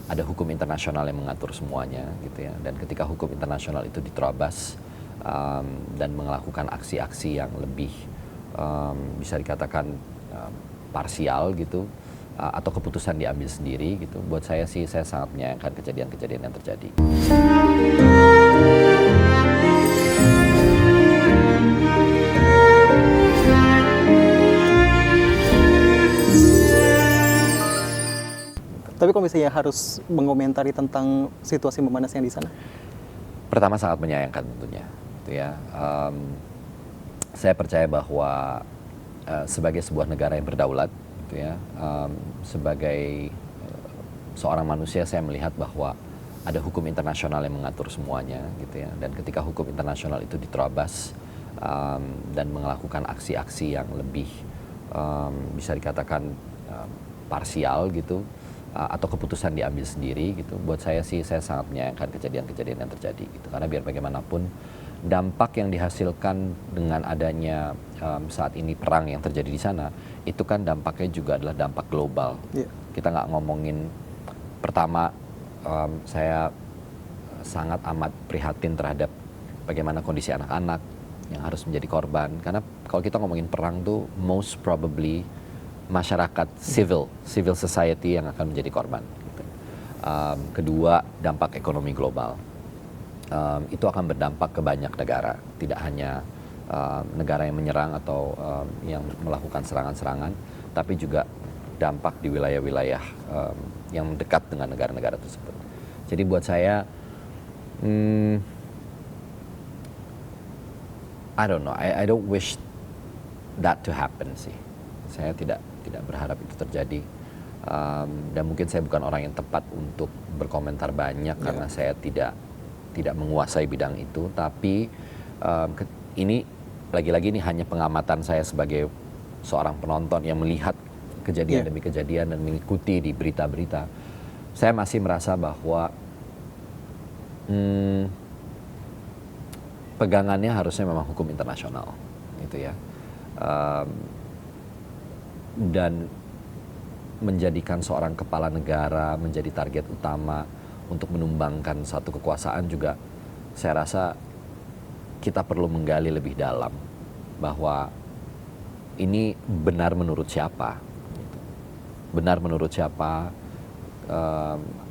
ada hukum internasional yang mengatur semuanya gitu ya, dan ketika hukum internasional itu diterabas dan melakukan aksi-aksi yang lebih bisa dikatakan parsial gitu, atau keputusan diambil sendiri gitu, buat saya sih saya sangat menyayangkan kejadian-kejadian yang terjadi. Tapi kalau misalnya harus mengomentari tentang situasi memanas yang di sana? Pertama sangat menyayangkan tentunya, gitu ya. Saya percaya bahwa sebagai sebuah negara yang berdaulat, gitu ya, sebagai seorang manusia saya melihat bahwa ada hukum internasional yang mengatur semuanya, gitu ya. Dan ketika hukum internasional itu diterabas dan melakukan aksi-aksi yang lebih bisa dikatakan parsial gitu, atau keputusan diambil sendiri gitu, buat saya sih saya sangat menyayangkan kejadian-kejadian yang terjadi gitu, karena biar bagaimanapun dampak yang dihasilkan dengan adanya saat ini perang yang terjadi di sana itu kan dampaknya juga adalah dampak global. Kita nggak ngomongin, pertama saya sangat amat prihatin terhadap bagaimana kondisi anak-anak yang harus menjadi korban, karena kalau kita ngomongin perang tuh most probably masyarakat civil society yang akan menjadi korban. Gitu. Kedua, dampak ekonomi global. Itu akan berdampak ke banyak negara, tidak hanya negara yang menyerang atau yang melakukan serangan-serangan, tapi juga dampak di wilayah-wilayah yang dekat dengan negara-negara tersebut. Jadi buat saya, I don't know, I don't wish that to happen sih. Saya tidak berharap itu terjadi, dan mungkin saya bukan orang yang tepat untuk berkomentar banyak karena saya tidak menguasai bidang itu. Tapi ini lagi-lagi ini hanya pengamatan saya sebagai seorang penonton yang melihat kejadian demi kejadian dan mengikuti di berita-berita. Saya masih merasa bahwa pegangannya harusnya memang hukum internasional, gitu ya. Dan menjadikan seorang kepala negara menjadi target utama untuk menumbangkan satu kekuasaan juga, saya rasa kita perlu menggali lebih dalam bahwa ini benar menurut siapa, gitu. Benar menurut siapa,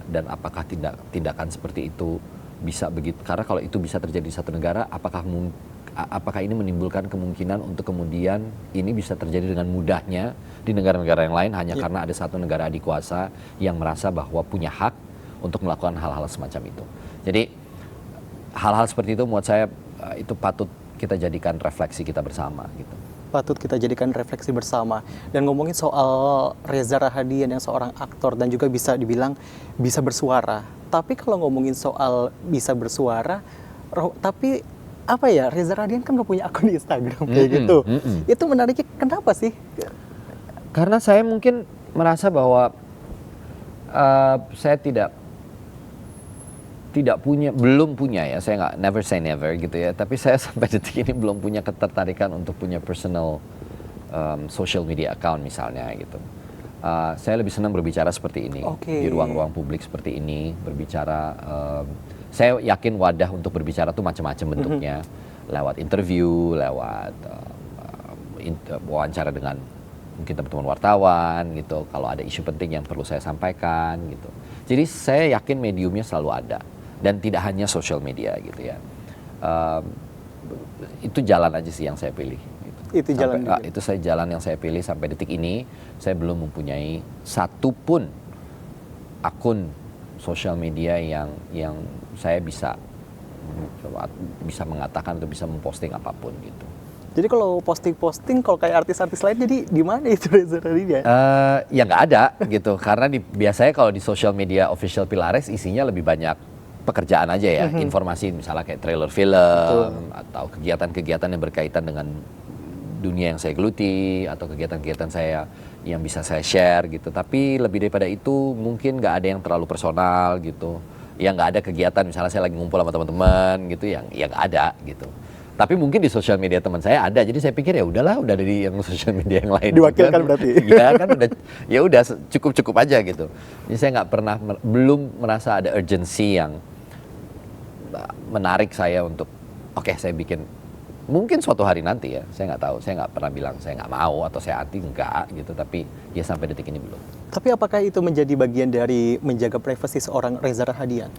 dan apakah tindakan seperti itu bisa begitu, karena kalau itu bisa terjadi di satu negara, apakah ini menimbulkan kemungkinan untuk kemudian ini bisa terjadi dengan mudahnya di negara-negara yang lain hanya karena ada satu negara adikuasa yang merasa bahwa punya hak untuk melakukan hal-hal semacam itu. Jadi hal-hal seperti itu menurut saya itu patut kita jadikan refleksi kita bersama gitu. Patut kita jadikan refleksi bersama. Dan ngomongin soal Reza Rahadian yang seorang aktor dan juga bisa dibilang bisa bersuara. Tapi kalau ngomongin soal bisa bersuara, tapi apa ya, Reza Rahadian kan nggak punya akun Instagram kayak gitu. Itu menariknya kenapa sih? Karena saya mungkin merasa bahwa saya belum punya ya, saya nggak, never say never gitu ya, tapi saya sampai detik ini belum punya ketertarikan untuk punya personal social media account misalnya gitu. Saya lebih senang berbicara seperti ini, di ruang-ruang publik seperti ini, berbicara. Saya yakin wadah untuk berbicara tuh macam-macam bentuknya, lewat interview, lewat wawancara dengan mungkin teman-teman wartawan gitu, kalau ada isu penting yang perlu saya sampaikan gitu. Jadi saya yakin mediumnya selalu ada, dan tidak hanya social media gitu ya. Itu jalan aja sih yang saya pilih gitu. Itu jalan yang saya pilih sampai detik ini. Saya belum mempunyai satupun akun social media yang saya bisa mengatakan atau bisa memposting apapun gitu. Jadi kalau posting-posting, kalau kayak artis-artis lain, jadi di mana itu Reza Rahadian? Ya nggak ada gitu, karena biasanya kalau di social media official Pilares isinya lebih banyak pekerjaan aja ya, informasi misalnya kayak trailer film, atau kegiatan-kegiatan yang berkaitan dengan dunia yang saya geluti, atau kegiatan-kegiatan saya yang bisa saya share gitu. Tapi lebih daripada itu mungkin nggak ada yang terlalu personal gitu. Ya nggak ada kegiatan misalnya saya lagi ngumpul sama teman-teman gitu, yang nggak ada gitu. Tapi mungkin di sosial media teman saya ada, jadi saya pikir ya udahlah, udah dari yang sosial media yang lain. Diwakilkan juga. berarti. Iya kan udah, ya udah cukup aja gitu. Jadi saya nggak pernah, belum merasa ada urgency yang menarik saya untuk, oke, saya bikin. Mungkin suatu hari nanti ya, saya nggak tahu. Saya nggak pernah bilang saya nggak mau atau saya anti, enggak gitu. Tapi ya sampai detik ini belum. Tapi apakah itu menjadi bagian dari menjaga privasi seorang Reza Rahadian?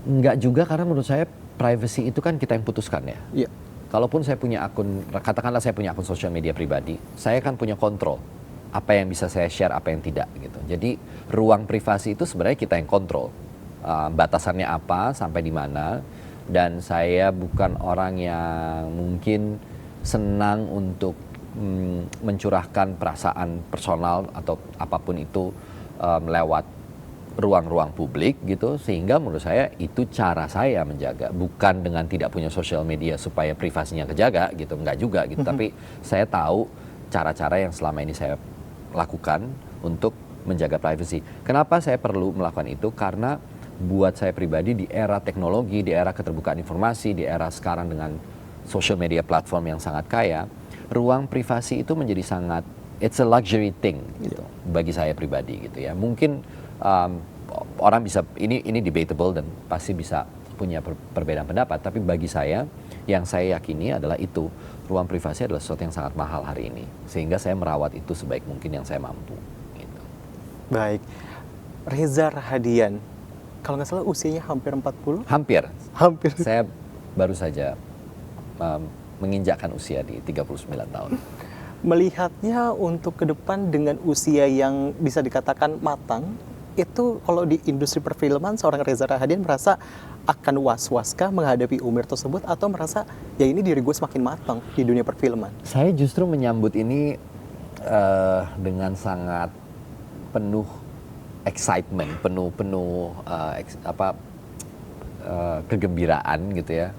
Enggak juga, karena menurut saya privacy itu kan kita yang putuskan ya. Iya. Kalaupun saya punya akun, katakanlah saya punya akun sosial media pribadi, saya kan punya kontrol apa yang bisa saya share, apa yang tidak gitu. Jadi ruang privasi itu sebenarnya kita yang kontrol. Batasannya apa, sampai di mana. Dan saya bukan orang yang mungkin senang untuk mencurahkan perasaan personal atau apapun itu lewat ruang-ruang publik gitu, sehingga menurut saya itu cara saya menjaga, bukan dengan tidak punya sosial media supaya privasinya kejaga gitu, enggak juga gitu. Tapi saya tahu cara-cara yang selama ini saya lakukan untuk menjaga privasi. Kenapa saya perlu melakukan itu? Karena buat saya pribadi di era teknologi, di era keterbukaan informasi, di era sekarang dengan social media platform yang sangat kaya, ruang privasi itu menjadi sangat, it's a luxury thing gitu bagi saya pribadi gitu ya. Mungkin orang bisa, ini debatable dan pasti bisa punya perbedaan pendapat, tapi bagi saya yang saya yakini adalah itu, ruang privasi adalah sesuatu yang sangat mahal hari ini, sehingga saya merawat itu sebaik mungkin yang saya mampu gitu. Baik, Reza Rahadian, kalau nggak salah usianya hampir 40? Hampir. Saya baru saja menginjakkan usia di 39 tahun. Melihatnya untuk ke depan dengan usia yang bisa dikatakan matang, itu kalau di industri perfilman seorang Reza Rahadian merasa akan was-waskah menghadapi umur tersebut, atau merasa ya ini diri gue semakin matang di dunia perfilman? Saya justru menyambut ini dengan sangat penuh excitement, penuh kegembiraan gitu ya.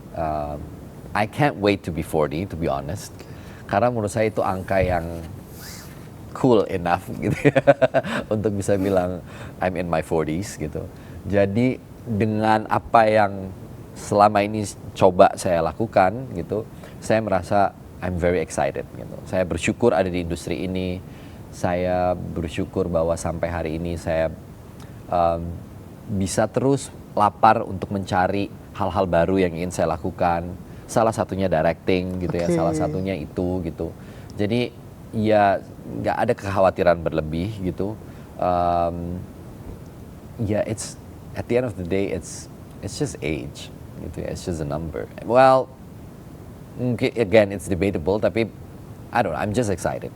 I can't wait to be 40, to be honest. Karena menurut saya itu angka yang cool enough gitu ya, untuk bisa bilang I'm in my 40s gitu. Jadi dengan apa yang selama ini coba saya lakukan gitu, saya merasa I'm very excited gitu. Saya bersyukur ada di industri ini. Saya bersyukur bahwa sampai hari ini saya bisa terus lapar untuk mencari hal-hal baru yang ingin saya lakukan. Salah satunya directing gitu ya, salah satunya itu gitu. Jadi ya nggak ada kekhawatiran berlebih gitu. Ya it's at the end of the day it's just age gitu ya, it's just a number. Well, again it's debatable, tapi I don't know, I'm just excited.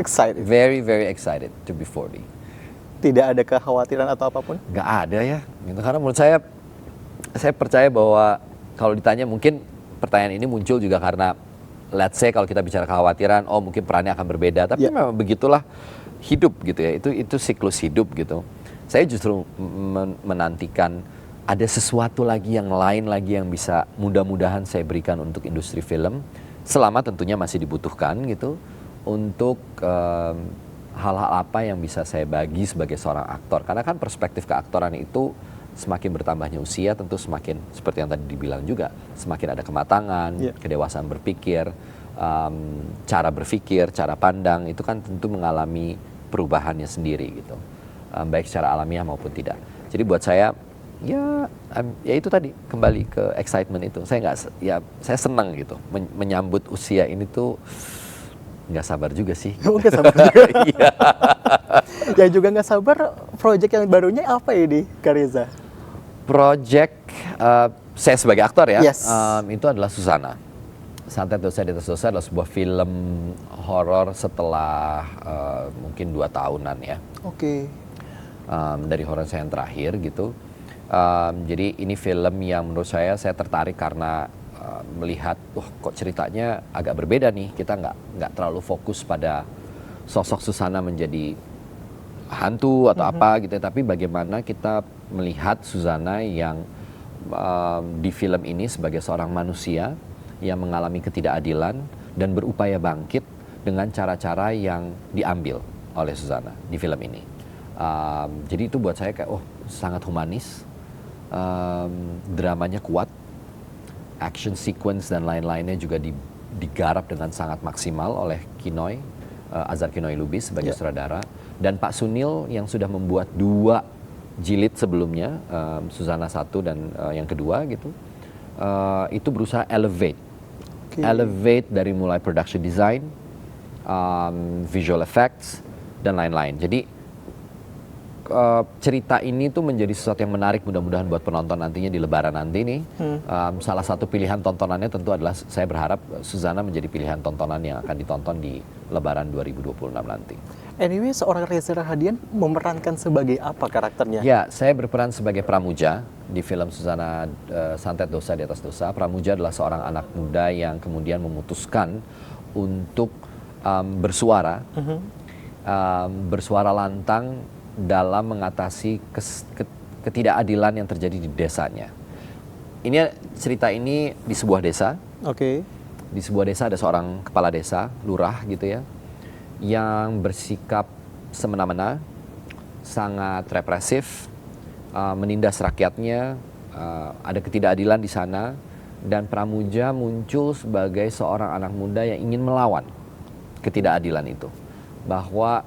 Excited. Very very excited to be 40. Tidak ada kekhawatiran atau apapun? Nggak ada ya, gitu. Karena menurut saya percaya bahwa kalau ditanya, mungkin pertanyaan ini muncul juga karena let's say kalau kita bicara kekhawatiran, oh mungkin perannya akan berbeda, tapi memang begitulah hidup gitu ya, itu siklus hidup gitu. Saya justru menantikan ada sesuatu lagi yang lain lagi yang bisa mudah-mudahan saya berikan untuk industri film, selama tentunya masih dibutuhkan gitu, untuk hal-hal apa yang bisa saya bagi sebagai seorang aktor. Karena kan perspektif keaktoran itu semakin bertambahnya usia, tentu semakin, seperti yang tadi dibilang juga, semakin ada kematangan, kedewasaan berpikir, cara berpikir, cara pandang, itu kan tentu mengalami perubahannya sendiri gitu, baik secara alamiah maupun tidak. Jadi buat saya, ya itu tadi, kembali ke excitement itu. Saya senang gitu, menyambut usia ini tuh, nggak sabar juga sih. Nggak sabar juga. Iya. Yang juga nggak sabar, project yang barunya apa ini, Kak Reza? Project saya sebagai aktor ya, itu adalah Susana. Santet Dosa di Atas Dosa adalah sebuah film horor setelah mungkin 2 tahunan ya. Oke. Dari horor saya yang terakhir gitu. Jadi ini film yang menurut saya tertarik karena melihat, kok ceritanya agak berbeda nih. Kita nggak terlalu fokus pada sosok Susana menjadi hantu atau apa gitu, tapi bagaimana kita melihat Susana yang di film ini sebagai seorang manusia yang mengalami ketidakadilan dan berupaya bangkit dengan cara-cara yang diambil oleh Susana di film ini. Jadi itu buat saya kayak sangat humanis, dramanya kuat, action sequence dan lain-lainnya juga digarap dengan sangat maksimal oleh Kinoy, Azhar Kinoy Lubis sebagai sutradara, dan Pak Sunil yang sudah membuat 2 jilid sebelumnya, Susana 1 dan yang kedua gitu, itu berusaha elevate dari mulai production design, visual effects dan lain-lain. Jadi cerita ini tuh menjadi sesuatu yang menarik, mudah-mudahan buat penonton nantinya di Lebaran nanti nih. Salah satu pilihan tontonannya tentu adalah, saya berharap Susana menjadi pilihan tontonan yang akan ditonton di Lebaran 2026 nanti. Anyway, seorang Reza Rahadian memerankan sebagai apa karakternya? Ya, saya berperan sebagai Pramuja di film Susana, Santet Dosa di Atas Dosa. Pramuja adalah seorang anak muda yang kemudian memutuskan untuk bersuara, bersuara lantang dalam mengatasi ketidakadilan yang terjadi di desanya. Cerita ini di sebuah desa. Oke. Di sebuah desa ada seorang kepala desa, lurah gitu ya, yang bersikap semena-mena, sangat represif, menindas rakyatnya, ada ketidakadilan di sana, dan Pramuja muncul sebagai seorang anak muda yang ingin melawan ketidakadilan itu. Bahwa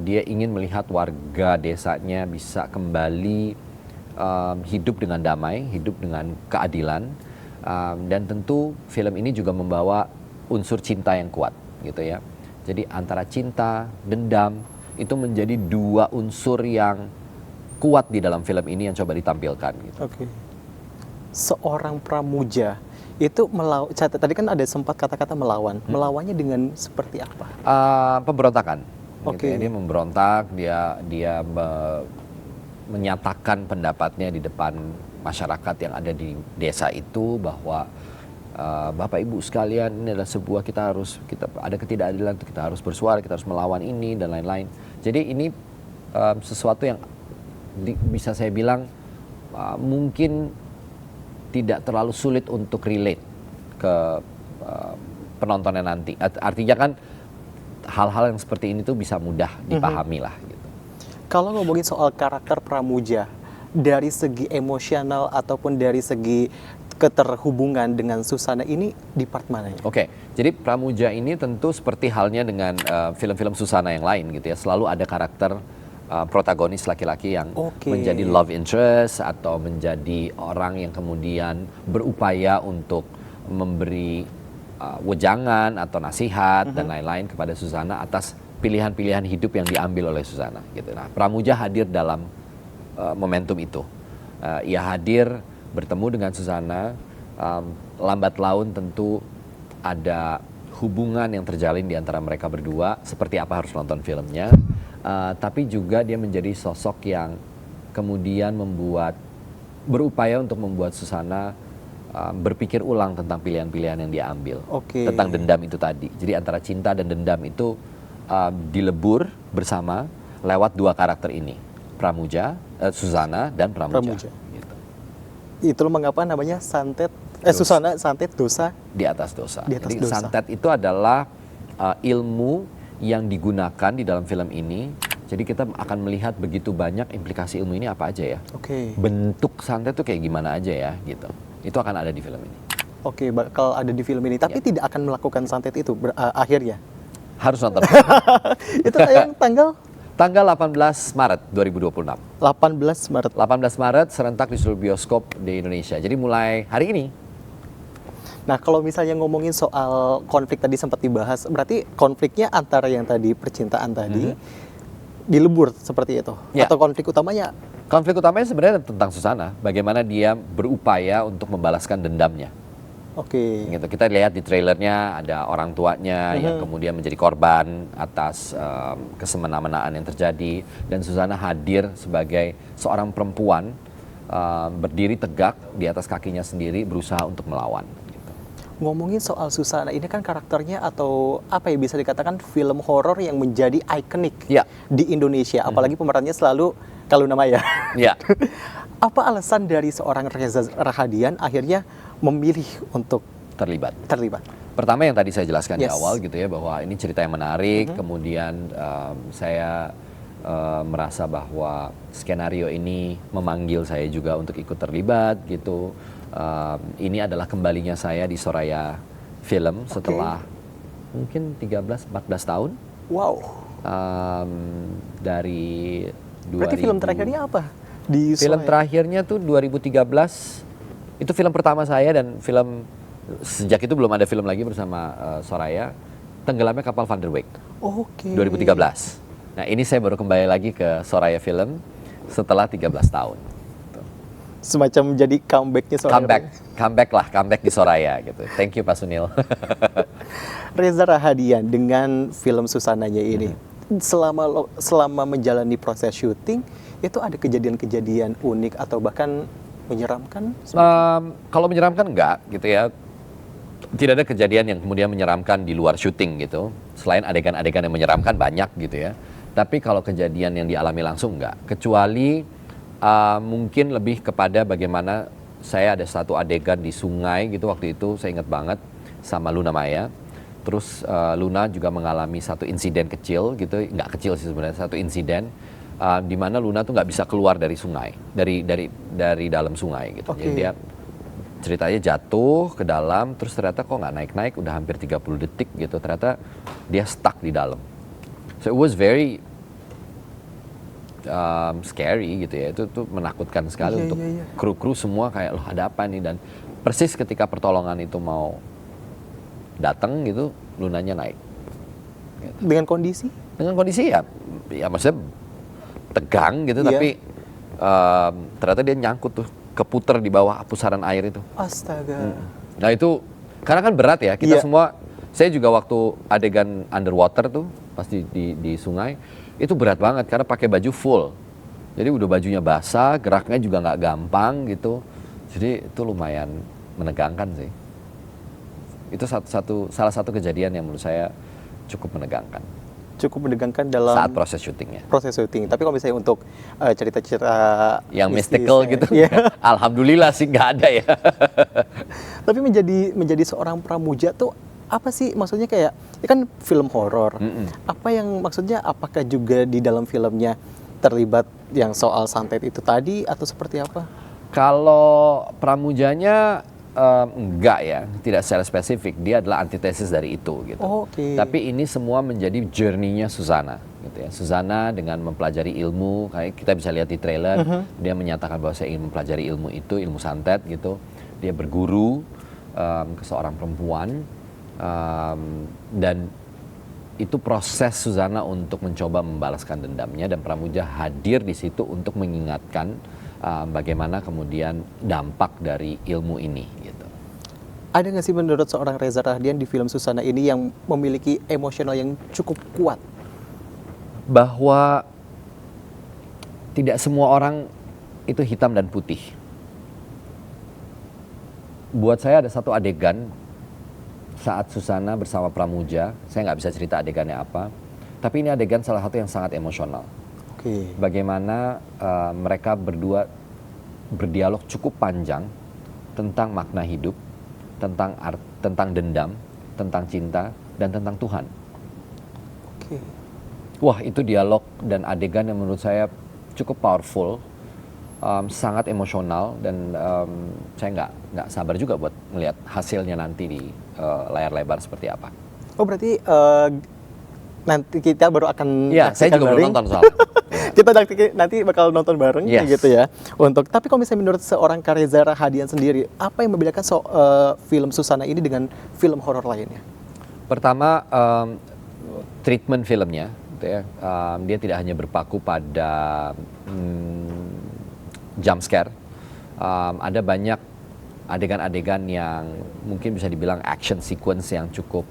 dia ingin melihat warga desanya bisa kembali hidup dengan damai, hidup dengan keadilan, dan tentu film ini juga membawa unsur cinta yang kuat gitu ya. Jadi antara cinta, dendam itu menjadi 2 unsur yang kuat di dalam film ini yang coba ditampilkan gitu. Oke. Seorang Pramuja itu tadi kan ada sempat kata-kata melawan. Melawannya dengan seperti apa? Pemberontakan. Gitu Oke. ya. Dia memberontak, dia menyatakan pendapatnya di depan masyarakat yang ada di desa itu bahwa Bapak Ibu sekalian, ini adalah sebuah kita ada ketidakadilan, kita harus bersuara, kita harus melawan ini dan lain-lain. Jadi ini sesuatu yang bisa saya bilang mungkin tidak terlalu sulit untuk relate ke penontonnya nanti. Artinya kan hal-hal yang seperti ini tuh bisa mudah dipahami lah gitu. Kalau ngomongin soal karakter Pramuja, dari segi emosional ataupun dari segi keterhubungan dengan Susana ini di part mana ya? Oke, jadi Pramuja ini tentu seperti halnya dengan film-film Susana yang lain gitu ya, selalu ada karakter protagonis laki-laki yang menjadi love interest atau menjadi orang yang kemudian berupaya untuk memberi wejangan atau nasihat dan lain-lain kepada Susana atas pilihan-pilihan hidup yang diambil oleh Susana gitu. Nah, Pramuja hadir dalam momentum itu. Ia hadir bertemu dengan Susana, lambat laun tentu ada hubungan yang terjalin di antara mereka berdua, seperti apa harus nonton filmnya. Tapi juga dia menjadi sosok yang kemudian berupaya untuk membuat Susana berpikir ulang tentang pilihan-pilihan yang dia ambil, tentang dendam itu tadi. Jadi antara cinta dan dendam itu dilebur bersama lewat 2 karakter ini, Pramuja, Susana dan Pramuja. Gitu. Itulah mengapa namanya Susana Santet Dosa di Atas Dosa. Jadi dosa. Santet itu adalah ilmu yang digunakan di dalam film ini. Jadi kita akan melihat begitu banyak implikasi ilmu ini apa aja ya. Bentuk santet itu kayak gimana aja ya gitu. Itu akan ada di film ini. Bakal ada di film ini. Tapi tidak akan melakukan santet itu akhirnya. Harus nonton. Itu tayang tanggal 18 Maret 2026. 18 Maret. 18 Maret serentak di seluruh bioskop di Indonesia. Jadi mulai hari ini. Nah, kalau misalnya ngomongin soal konflik tadi sempat dibahas, berarti konfliknya antara yang tadi percintaan tadi dilebur seperti itu. Atau konflik utamanya? Konflik utamanya sebenarnya tentang Susana, bagaimana dia berupaya untuk membalaskan dendamnya. Gitu. Kita lihat di trailernya ada orang tuanya yang kemudian menjadi korban atas kesemena-menaan yang terjadi, dan Susana hadir sebagai seorang perempuan berdiri tegak di atas kakinya sendiri, berusaha untuk melawan. Gitu. Ngomongin soal Susana, ini kan karakternya atau apa ya bisa dikatakan film horor yang menjadi ikonik di Indonesia, apalagi pemerannya selalu Kaluna Maya. Apa alasan dari seorang Reza Rahadian akhirnya memilih untuk terlibat? Pertama yang tadi saya jelaskan di awal gitu ya, bahwa ini cerita yang menarik, kemudian saya merasa bahwa skenario ini memanggil saya juga untuk ikut terlibat gitu. Ini adalah kembalinya saya di Soraya Film setelah mungkin 13-14 tahun. Wow. Dari 2000. Berarti film terakhirnya apa? Di Film Soraya? terakhirnya tuh 2013. Itu film pertama saya, dan film sejak itu belum ada film lagi bersama Soraya. Tenggelamnya Kapal Van der Weyck. Oke. 2013. Nah, ini saya baru kembali lagi ke Soraya Film setelah 13 tahun. Semacam jadi comebacknya Soraya. Comeback di Soraya gitu. Thank you Pak Sunil. Reza Rahadian dengan film Susananya ini, selama menjalani proses syuting, itu ada kejadian-kejadian unik atau bahkan menyeramkan? Kalau menyeramkan enggak gitu ya. Tidak ada kejadian yang kemudian menyeramkan di luar syuting gitu. Selain adegan-adegan yang menyeramkan banyak gitu ya. Tapi kalau kejadian yang dialami langsung enggak. Kecuali mungkin lebih kepada bagaimana saya ada satu adegan di sungai gitu waktu itu, saya ingat banget, sama Luna Maya. Terus Luna juga mengalami satu insiden kecil gitu, nggak kecil sih sebenarnya, satu insiden di mana Luna tuh nggak bisa keluar dari sungai, dari dalam sungai gitu. Jadi dia ceritanya jatuh ke dalam, terus ternyata kok nggak naik-naik, udah hampir 30 detik gitu, ternyata dia stuck di dalam. So it was very scary gitu ya, itu tuh menakutkan sekali untuk kru-kru semua, kayak loh ada apa nih, dan persis ketika pertolongan itu mau datang gitu, Lunanya naik. Gitu. Dengan kondisi? Dengan kondisi ya maksudnya tegang gitu, tapi ternyata dia nyangkut tuh, keputer di bawah pusaran air itu. Astaga. Nah itu, karena kan berat ya, kita semua, saya juga waktu adegan underwater tuh, pasti di sungai, itu berat banget karena pakai baju full. Jadi udah bajunya basah, geraknya juga nggak gampang gitu. Jadi itu lumayan menegangkan sih. Itu salah satu kejadian yang menurut saya cukup menegangkan. Cukup menegangkan dalam saat proses syutingnya. Proses syuting. Tapi kalau misalnya untuk cerita-cerita yang mystical gitu, alhamdulillah sih nggak ada ya. Tapi menjadi seorang pramuja tuh apa sih maksudnya, kayak ini kan film horor. Apa yang maksudnya, apakah juga di dalam filmnya terlibat yang soal santet itu tadi atau seperti apa? Kalau pramujanya enggak ya, tidak secara spesifik, dia adalah antitesis dari itu gitu. Tapi ini semua menjadi journey-nya Susana gitu ya. Susana dengan mempelajari ilmu, kayak kita bisa lihat di trailer, dia menyatakan bahwa saya ingin mempelajari ilmu itu, ilmu santet gitu. Dia berguru ke seorang perempuan, dan itu proses Susana untuk mencoba membalaskan dendamnya, dan pramuja hadir di situ untuk mengingatkan bagaimana kemudian dampak dari ilmu ini gitu. Ada nggak sih menurut seorang Reza Rahadian di film Susana ini yang memiliki emosional yang cukup kuat? Bahwa tidak semua orang itu hitam dan putih. Buat saya ada satu adegan saat Susana bersama pramuja, saya nggak bisa cerita adegannya apa, tapi ini adegan salah satu yang sangat emosional. Bagaimana mereka berdua berdialog cukup panjang tentang makna hidup, tentang dendam, tentang cinta, dan tentang Tuhan. Wah, itu dialog dan adegan yang menurut saya cukup powerful, sangat emosional, dan saya nggak sabar juga buat melihat hasilnya nanti di layar lebar seperti apa. Oh berarti nanti kita baru akan saya juga baru nonton soalnya. Kita nanti bakal nonton bareng gitu ya. Tapi kalau misalnya menurut seorang Reza Rahadian sendiri, apa yang membedakan film Susana ini dengan film horor lainnya? Pertama, treatment filmnya, gitu ya. Dia tidak hanya berpaku pada jump scare. Ada banyak adegan-adegan yang mungkin bisa dibilang action sequence yang cukup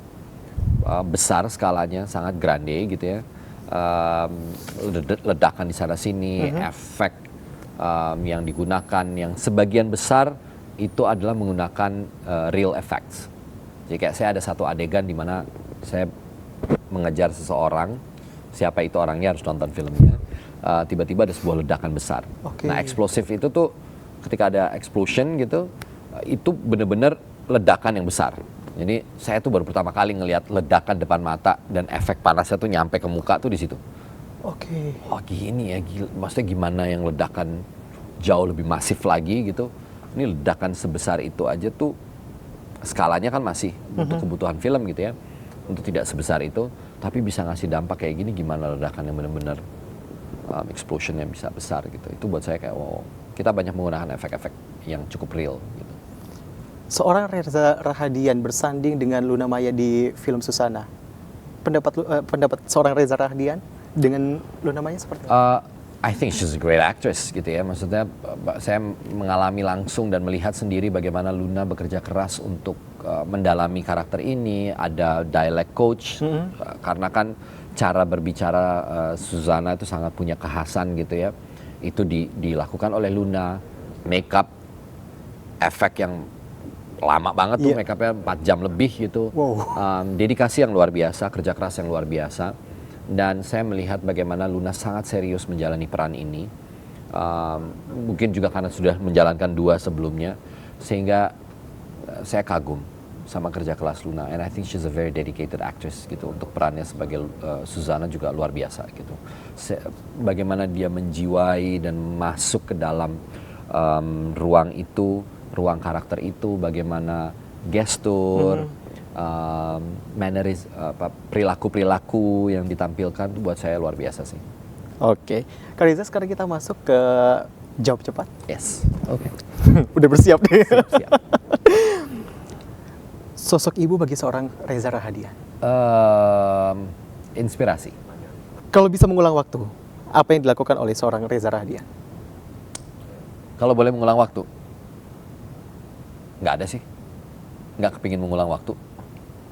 besar skalanya, sangat grande gitu ya. Ledakan di sana sini, efek yang digunakan yang sebagian besar itu adalah menggunakan real effects. Jadi kayak saya ada satu adegan di mana saya mengejar seseorang, siapa itu orangnya harus nonton filmnya. Tiba-tiba ada sebuah ledakan besar. Nah, eksplosif itu tuh ketika ada explosion gitu, itu benar-benar ledakan yang besar. Jadi saya tuh baru pertama kali ngelihat ledakan depan mata, dan efek panasnya tuh nyampe ke muka tuh di situ. Oh gini ya, maksudnya gimana yang ledakan jauh lebih masif lagi gitu. ini ledakan sebesar itu aja tuh skalanya kan masih untuk kebutuhan film gitu ya, untuk tidak sebesar itu, tapi bisa ngasih dampak kayak gini, gimana ledakan yang benar-benar explosion yang bisa besar gitu. Itu buat saya kayak wow, kita banyak menggunakan efek-efek yang cukup real gitu. Seorang Reza Rahadian bersanding dengan Luna Maya di film Susana. Pendapat seorang Reza Rahadian dengan Luna Maya seperti apa? I think she's a great actress gitu ya. Maksudnya saya mengalami langsung dan melihat sendiri bagaimana Luna bekerja keras untuk mendalami karakter ini. Ada dialect coach karena kan cara berbicara Susana itu sangat punya kekhasan gitu ya. Itu dilakukan oleh Luna. Makeup, efek yang lama banget tuh, makeupnya 4 jam lebih gitu. Dedikasi yang luar biasa, kerja keras yang luar biasa. Dan saya melihat bagaimana Luna sangat serius menjalani peran ini. Mungkin juga karena sudah menjalankan 2 sebelumnya, sehingga saya kagum sama kerja keras Luna. And I think she's a very dedicated actress gitu. Untuk perannya sebagai Susana juga luar biasa gitu. Bagaimana dia menjiwai dan masuk ke dalam ruang itu, ruang karakter itu, bagaimana gestur, perilaku-perilaku yang ditampilkan itu buat saya luar biasa sih. Oke, Kak Reza, sekarang kita masuk ke jawab cepat. Yes. Oke. Udah bersiap nih. Siap. Sosok ibu bagi seorang Reza Rahadian. Inspirasi. Kalau bisa mengulang waktu, apa yang dilakukan oleh seorang Reza Rahadian? Kalau boleh mengulang waktu, nggak ada sih. Nggak kepingin mengulang waktu.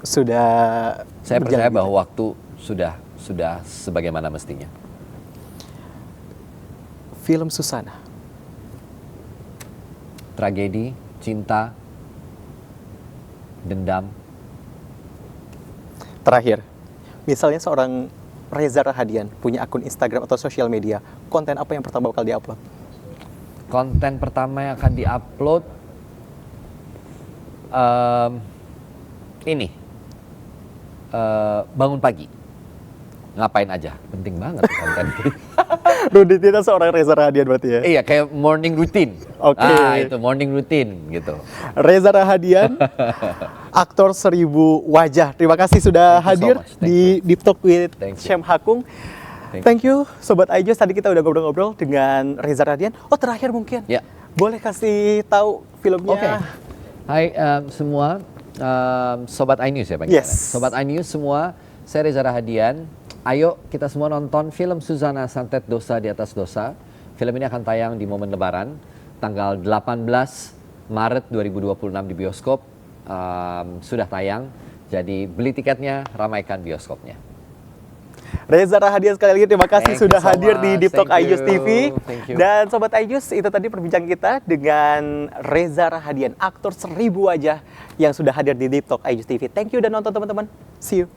Sudah. Saya percaya berjalan bahwa waktu sudah sebagaimana mestinya. Film Susana. Tragedi, cinta, dendam. Terakhir, misalnya seorang Reza Rahadian punya akun Instagram atau sosial media, konten apa yang pertama bakal diupload? Konten pertama yang akan diupload bangun pagi, ngapain aja, penting banget konten. Rutinitas seorang Reza Rahadian berarti ya? Iya, kayak morning routine. Oke. Itu morning routine gitu. Reza Rahadian, aktor 1000 wajah. Terima kasih sudah Thank you so hadir much. di Deep Talk with Thank you. Syam Hakung. Thank you, Sobat iJoss. Tadi kita udah ngobrol-ngobrol dengan Reza Rahadian. Oh, terakhir mungkin. Ya. Boleh kasih tahu filmnya? Oke. Hai semua, Sobat iNews ya Bang? Yes. Sobat iNews semua, saya Reza Rahadian. Ayo kita semua nonton film Susana Santet Dosa di Atas Dosa. Film ini akan tayang di momen Lebaran, tanggal 18 Maret 2026 di bioskop. Sudah tayang, jadi beli tiketnya, ramaikan bioskopnya. Reza Rahadian sekali lagi terima kasih Thank sudah you so hadir di much. Deep Talk Thank iJoss you. TV. Thank you. Dan Sobat iJoss, itu tadi perbincangan kita dengan Reza Rahadian, aktor 1000 wajah yang sudah hadir di Deep Talk iJoss TV. Thank you dan nonton teman-teman. See you.